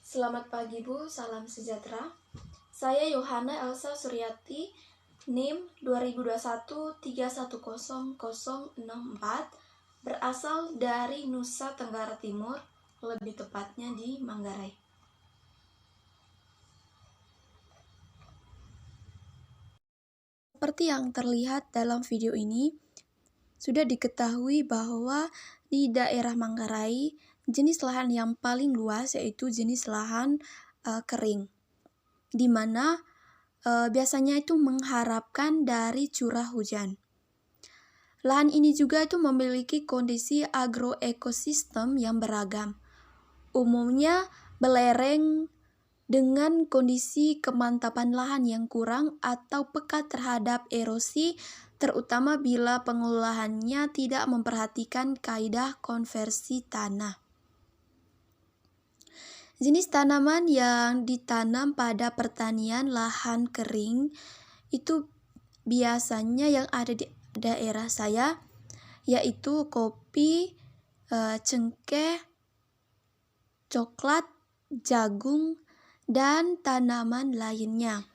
Selamat pagi Bu, salam sejahtera. Saya Yohana Elsa Suryati, NIM 2021310064, berasal dari Nusa Tenggara Timur, lebih tepatnya di Manggarai. Seperti yang terlihat dalam video ini, sudah diketahui bahwa di daerah Manggarai, jenis lahan yang paling luas yaitu jenis lahan kering, di mana biasanya itu mengharapkan dari curah hujan. Lahan ini juga itu memiliki kondisi agroekosistem yang beragam. Umumnya belereng dengan kondisi kemantapan lahan yang kurang atau peka terhadap erosi, terutama bila pengelolaannya tidak memperhatikan kaidah konversi tanah. Jenis tanaman yang ditanam pada pertanian lahan kering itu biasanya yang ada di daerah saya yaitu kopi, cengkeh, coklat, jagung, dan tanaman lainnya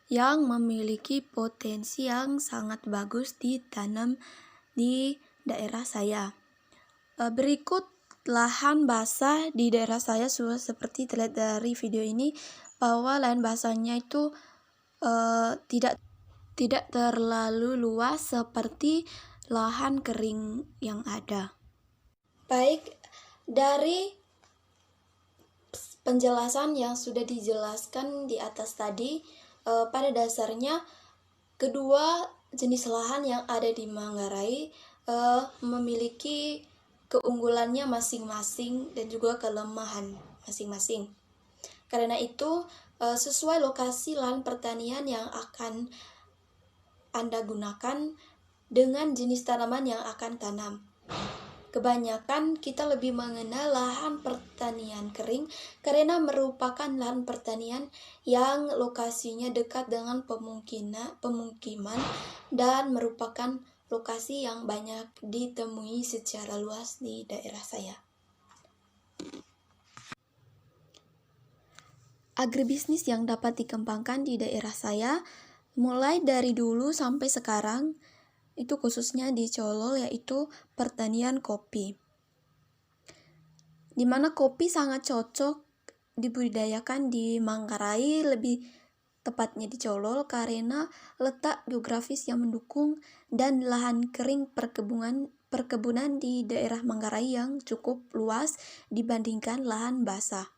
yang memiliki potensi yang sangat bagus ditanam di daerah saya. Berikut lahan basah di daerah saya sudah seperti terlihat dari video ini bahwa lahan basahnya itu tidak terlalu luas seperti lahan kering yang ada. Baik, dari penjelasan yang sudah dijelaskan di atas tadi, pada dasarnya kedua jenis lahan yang ada di Manggarai memiliki keunggulannya masing-masing dan juga kelemahan masing-masing. Karena itu, sesuai lokasi lahan pertanian yang akan Anda gunakan dengan jenis tanaman yang akan tanam. Kebanyakan kita lebih mengenal lahan pertanian kering karena merupakan lahan pertanian yang lokasinya dekat dengan pemukiman dan merupakan lokasi yang banyak ditemui secara luas di daerah saya. Agribisnis yang dapat dikembangkan di daerah saya mulai dari dulu sampai sekarang itu khususnya di Colol yaitu pertanian kopi. Di mana kopi sangat cocok dibudidayakan di Manggarai, lebih tepatnya di Colol karena letak geografis yang mendukung dan lahan kering perkebunan di daerah Manggarai yang cukup luas dibandingkan lahan basah.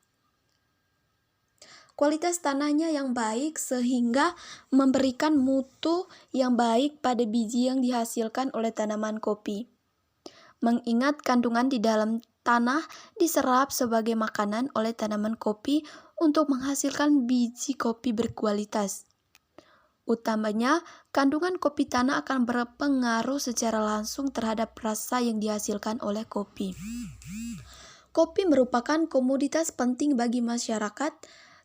Kualitas tanahnya yang baik sehingga memberikan mutu yang baik pada biji yang dihasilkan oleh tanaman kopi. Mengingat kandungan di dalam tanah diserap sebagai makanan oleh tanaman kopi untuk menghasilkan biji kopi berkualitas. Utamanya, kandungan kopi tanah akan berpengaruh secara langsung terhadap rasa yang dihasilkan oleh kopi. Kopi merupakan komoditas penting bagi masyarakat,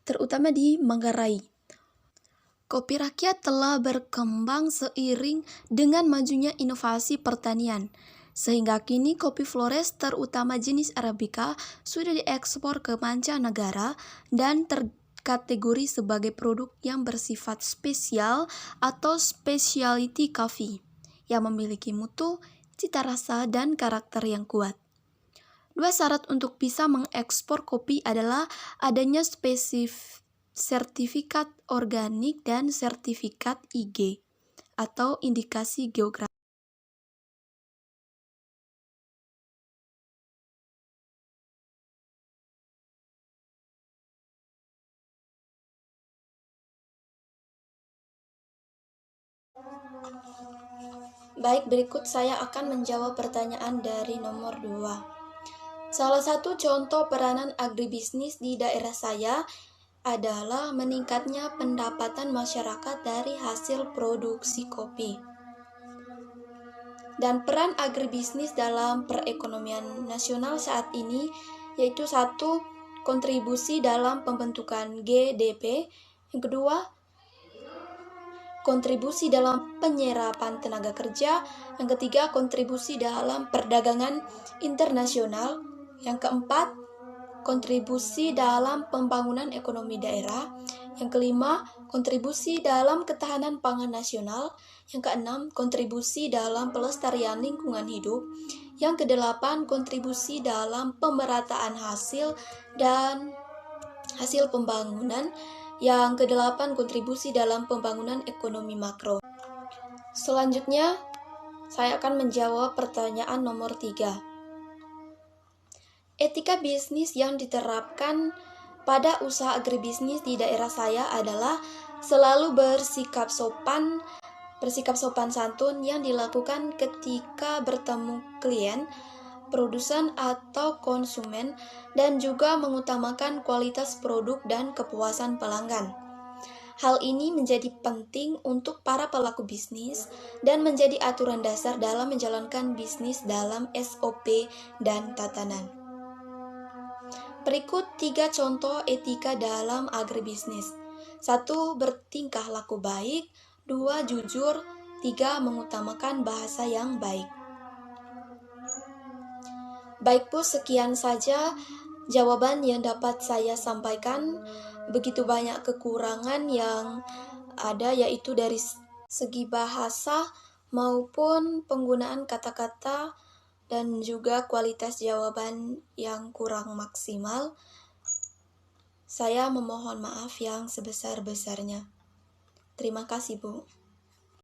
terutama di Manggarai. Kopi rakyat telah berkembang seiring dengan majunya inovasi pertanian, sehingga kini kopi Flores terutama jenis Arabica sudah diekspor ke mancanegara dan terkategori sebagai produk yang bersifat spesial atau specialty coffee yang memiliki mutu, cita rasa, dan karakter yang kuat. Dua syarat untuk bisa mengekspor kopi adalah adanya sertifikat organik dan sertifikat IG atau indikasi geografis. Baik, berikut saya akan menjawab pertanyaan dari nomor 2. Salah satu contoh peranan agribisnis di daerah saya adalah meningkatnya pendapatan masyarakat dari hasil produksi kopi. Dan peran agribisnis dalam perekonomian nasional saat ini yaitu satu, kontribusi dalam pembentukan GDP, yang kedua, kontribusi dalam penyerapan tenaga kerja, yang ketiga, kontribusi dalam perdagangan internasional, yang keempat, kontribusi dalam pembangunan ekonomi daerah. Yang kelima, kontribusi dalam ketahanan pangan nasional. Yang keenam, kontribusi dalam pelestarian lingkungan hidup. Yang kedelapan, kontribusi dalam pemerataan hasil pembangunan. Yang kedelapan, kontribusi dalam pembangunan ekonomi makro. Selanjutnya, saya akan menjawab pertanyaan nomor 3. Etika bisnis yang diterapkan pada usaha agribisnis di daerah saya adalah selalu bersikap sopan santun yang dilakukan ketika bertemu klien, produsen atau konsumen, dan juga mengutamakan kualitas produk dan kepuasan pelanggan. Hal ini menjadi penting untuk para pelaku bisnis dan menjadi aturan dasar dalam menjalankan bisnis dalam SOP dan tatanan. Berikut 3 contoh etika dalam agribisnis. 1. Bertingkah laku baik. 2. Jujur. 3. Mengutamakan bahasa yang baik. Baik Bu, sekian saja jawaban yang dapat saya sampaikan. Begitu banyak kekurangan yang ada, yaitu dari segi bahasa maupun penggunaan kata-kata dan juga kualitas jawaban yang kurang maksimal. Saya memohon maaf yang sebesar-besarnya. Terima kasih Bu.